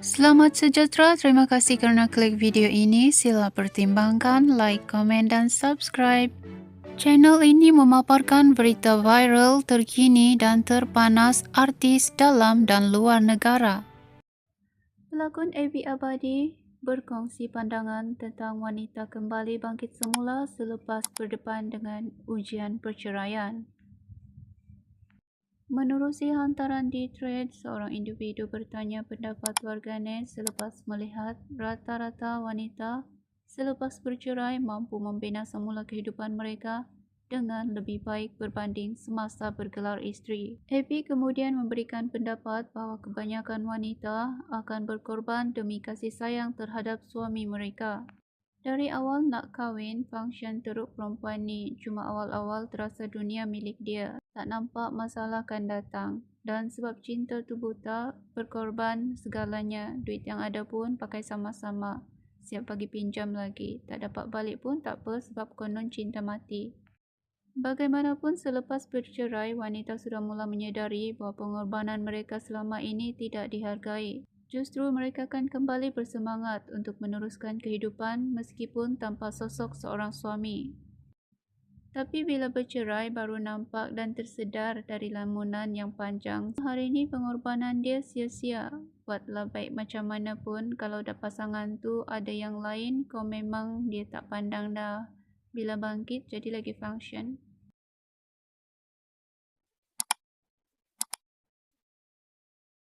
Selamat sejahtera, terima kasih kerana klik video ini. Sila pertimbangkan, like, komen dan subscribe. Channel ini memaparkan berita viral, terkini dan terpanas artis dalam dan luar negara. Pelakon Abby Abadi berkongsi pandangan tentang wanita kembali bangkit semula selepas berdepan dengan ujian perceraian. Menerusi hantaran di thread, seorang individu bertanya pendapat warganet selepas melihat rata-rata wanita selepas bercerai mampu membina semula kehidupan mereka dengan lebih baik berbanding semasa bergelar isteri. Abby kemudian memberikan pendapat bahawa kebanyakan wanita akan berkorban demi kasih sayang terhadap suami mereka. Dari awal nak kahwin, function teruk perempuan ni, cuma awal-awal terasa dunia milik dia. Tak nampak masalah akan datang. Dan sebab cinta tu buta, berkorban segalanya. Duit yang ada pun pakai sama-sama. Siap bagi pinjam lagi. Tak dapat balik pun tak apa sebab konon cinta mati. Bagaimanapun selepas bercerai, wanita sudah mula menyedari bahawa pengorbanan mereka selama ini tidak dihargai. Justru mereka akan kembali bersemangat untuk meneruskan kehidupan meskipun tanpa sosok seorang suami. Tapi bila bercerai baru nampak dan tersedar dari lamunan yang panjang. Hari ini pengorbanan dia sia-sia. Buatlah baik macam mana pun, kalau dah pasangan tu ada yang lain, kau memang dia tak pandang dah. Bila bangkit jadi lagi function.